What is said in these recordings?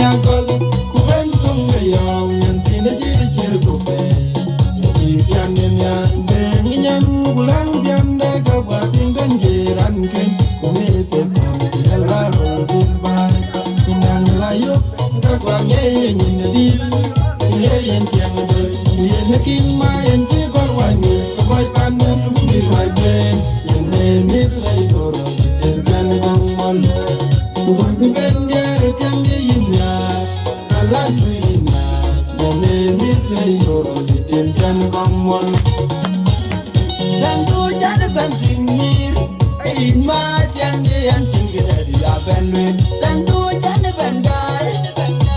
nyakol kuben tunga yo nyantina jiri jiri kupe Ipian ya de nyan gulang janda kabwa pindan jiran ken kumete kumete la rodil bai inang layo kabwa ngeye nyina dil yen tiang do yen kin ma yen ti korwani kabwa panen mi wai ben yen ne mit lay goro den jan gong mol kudu ben yer tiang de yinya ala tuina ne mit lay goro den jan gong mol dan tu jan ben tinir ai ma tiang de yan tingir ya ben luen dan tu jan ben dai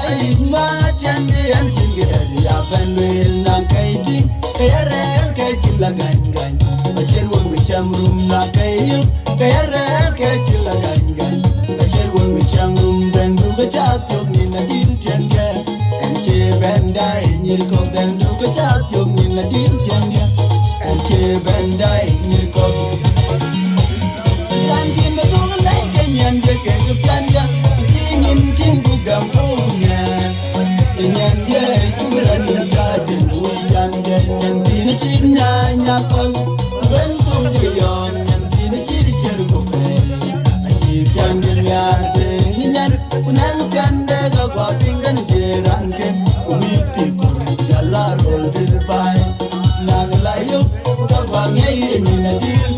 ai ma tiang de yan tingir ya ben luen nang kai ti kayarel kai chilagan gan Bachir wong bicham rum na kayu kayarel kai chilagan gan Bachir wong bicham rum dan du ga chatyok ni na dil tianga enche bendai nyir ko dan du ga chatyok ni na dil tianga enche bendai nyir ko dan kin da du ga lai kenyan je ke ku tianga tingin ting bu gam ko nya nyan je ku ran ni ja je du yan je nyan tin chin nya nya kon ben tung ge yon nyan tin chi di cher ko pe aji pian nya de nyan kunang pian de ga kwa ping den je ran ke umi ti kor ya la rol dir bai nang la yo ka kwa nge ni na dil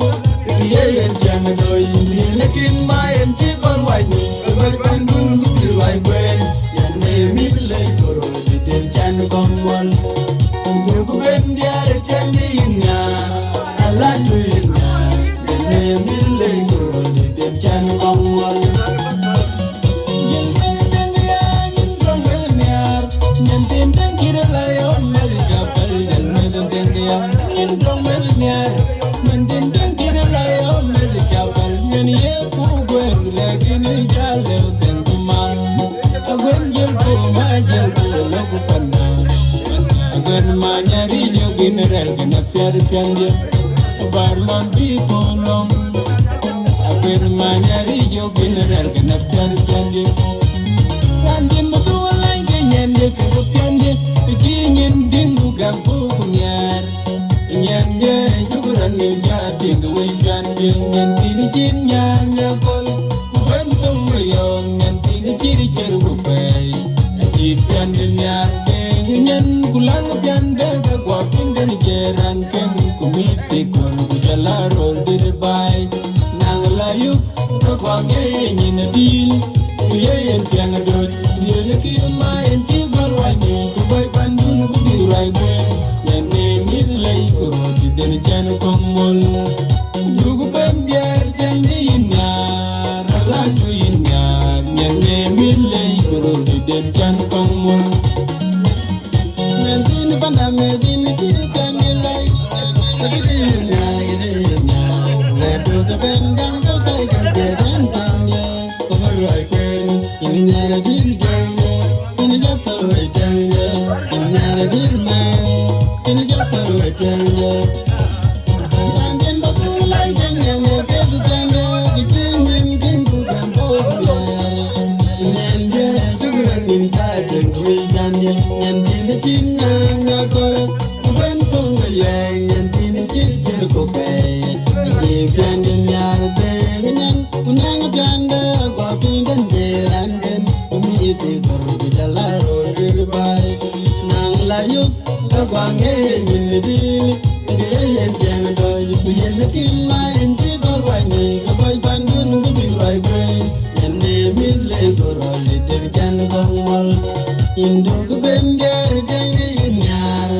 ye yen jang do yin ni kin ma yen chi kon wai ni bai pan dun bu di wai gwen yan ne mi le koro di den chan kong wal du ku ben diar chan di nya ala tu nya yan ne mi le koro di den chan kong wal Barlon people long Aper manyari yo general ganap char piande Kandin betul lai kenyan de ke piande Kijin dingu gampu kunyar Nyan de juguran ni jati gwe piande Nyan tini jin nya kol Kubentung reyong nyan tini ciri ceru kupay Aji piande nyar de nyan kulang piande ke gua pinden jeran ken kumite kon kujala rol dir bai nang layu ko kwange nyin dil ye yen tiang do ye le ki ma en ti gol wani ko bai pandun ku di rai gwe yen ne mi lei ko di den jan komol dugu bem bier jan ni nya la tu nya yen ne mi lei ko di den jan komol nen tin banda me din ki kan ni lai Induk bender dengi nyar,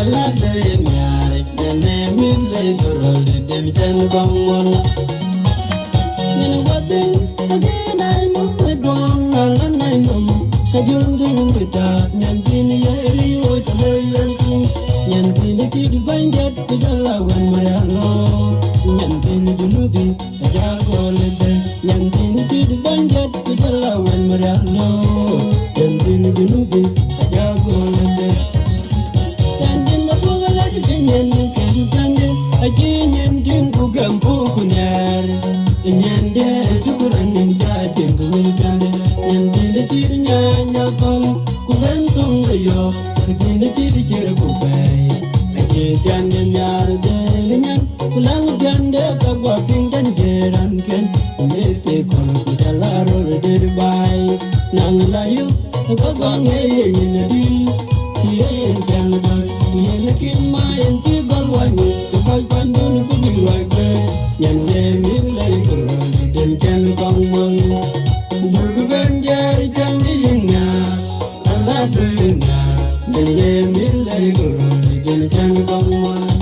alat dengi nyar, dene min lay gorol den jan bangol. Nene wadeng, again I know my dong, alan I know. Kajung jung bedak, nyantin yeri o tamoyanting, nyantin kid banjat kujalawan mayalo, nyantin junubi kajagol den, nyantin kid banjat kujalawan mayalo. Jantin junubi kajagol den, jantin mapunga lagi kenyan kejutande, aji nyantin kugampu kunyar, nyande jukuran ninja jengku wikande, nyantin chir nya nya kol ku ben tung le yo tin chir chir ku bay chi jan nyar de nyan ku lang jan de ka gwa ping dan jeran ken me te kol ku dala ro de bay nang la yu ka gwa nge yin di ye jan ba ye na kim ma yen ti gwa wa ni ka ba pan du ku di wa ke nyan le mi le ku den jan kong mong du ben jar jan di yin na ala du na le mi le ku den jan kong mong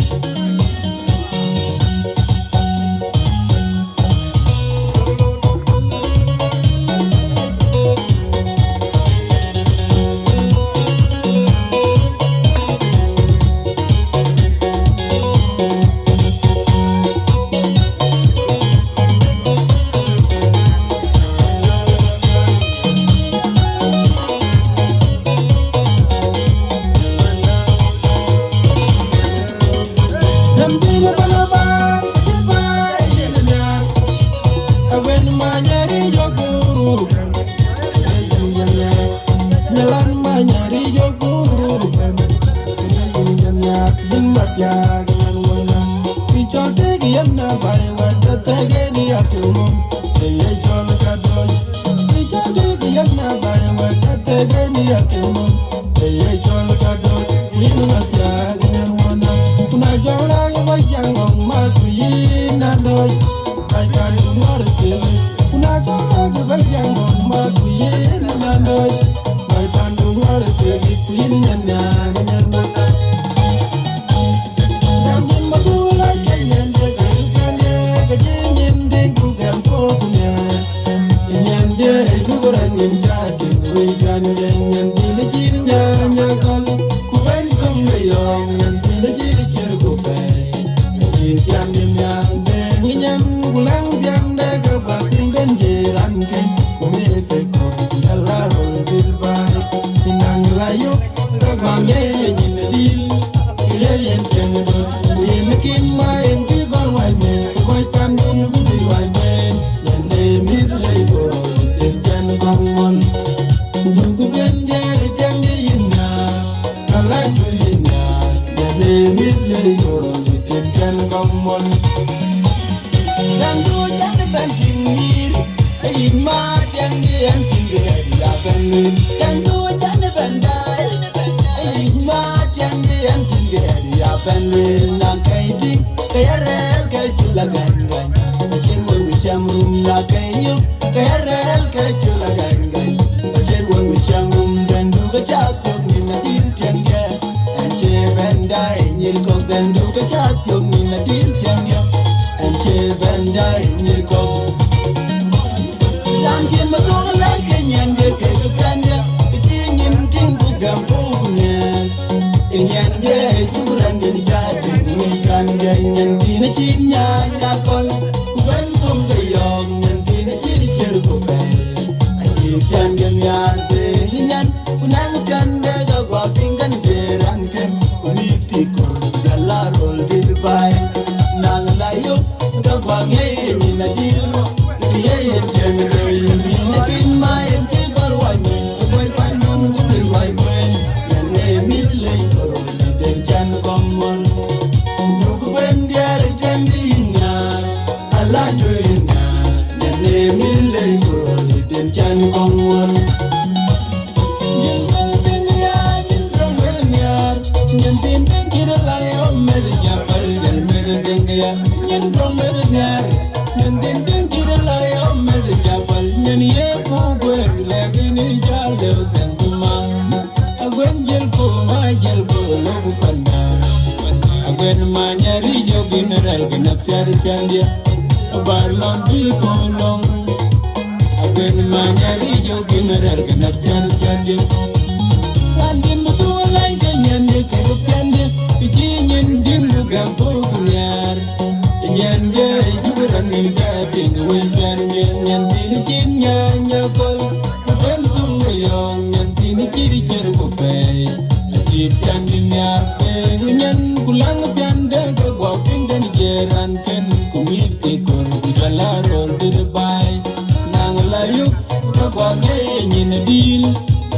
Kumiti kor kujala rol dirbai nang layuk kagwa ngenyi in a deal.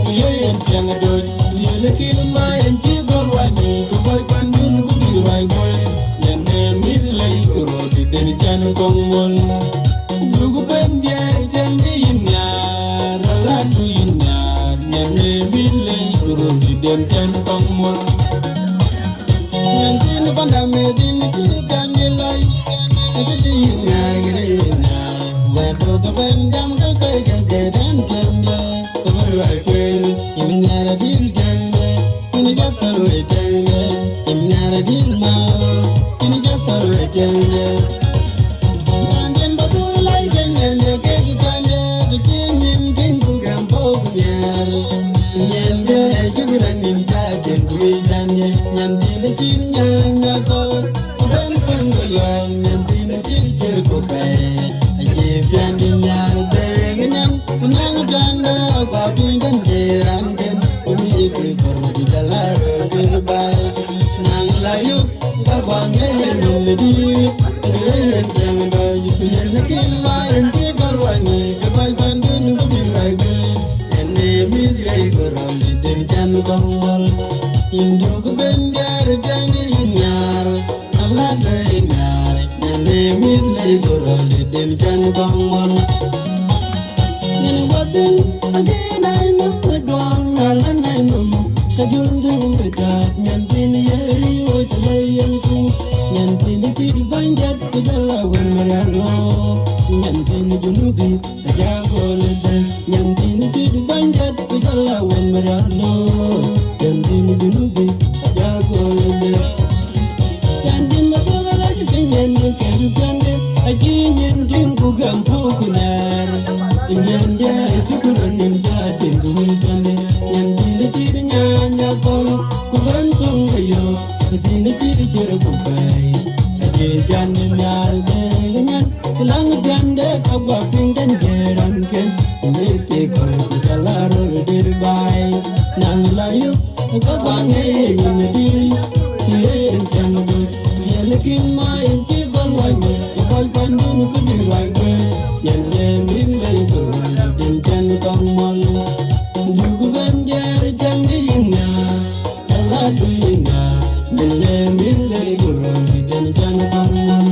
We ain't young a dog. We are the kill my and you go right. Go by Pandun, go be right boy. Yan name is like the road, then it's an Kongwall. Lugu Pendia, Tandy in Yar, Latu in Yar. Yan name is like the road, then it's an Kongwall. Yan tin Pandamedin, Tandy like. When to the Bandam, the Kaka, and Tender, the very queen, in the deal tender, in a Jataro tender, in the deal mouth, in a Jataro tender. And then Babu like and the cake tender, the king in Pingu and Popier, and the sugar and in Jack and Green and the king and the call, when Pungo and the teacher go back. Pian din yar de ngan nang janda ba bin dan jeran gen umi ke kor di dalar bir bay nang layu ba ba ngen di yen jang da yu yen nakin ma en ke kor wani ke bay bandun ko bi rai be en ne mi re koram di den jan kongol indu ko ben yar jang di yar Allah de yar en ne mi re koram di den jan kongol. Again, I know the dawn, and I know the Jundun, the dark, Yantin, Yeri, the way and cool, Yantin, the kid, bind that to the love when we are low, Yantin, the Junubi, the Jago, Yantin, the kid, bind that to the love when we are low, Yantin, the Junubi, the Jago, Yantin, the Boga, like a thing, and the Kadu, a genius, Jingu, Gampo, Nyanja ikuran nyanja tengkumitane nyandi ciri nyanya kolo kubantung kayo kini ciri ciri kubai aje jani nyar dengan kelang jande kabwa pinggan geran ken mete kolo kalaro dirbai nang layu kabange nyedi yen jangu yelekin main cikol wangi koi pandun kudirai kwe nyande mille den jan kamal dugu banjar jangi inga ala duinga mille gurun den jan kamal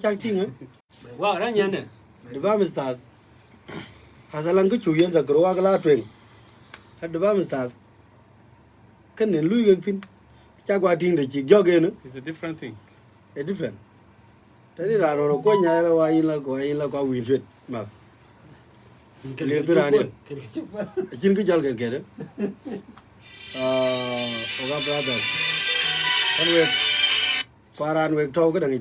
Trang trinh á, Wow, đó nhân nè. the bomb stars. Hasalan cứ chủ yếu là cái loại la truyền, the bomb stars. Cái này lui cái phim, chắc qua tin để chỉ do cái nữa. It's a different thing. A different. Thế thì là rồi có nhà là qua huyền thuyết mà. Liên tới này, chính cái chơi cái đó. Oga brother, anh về, Paran về trâu cái đằng này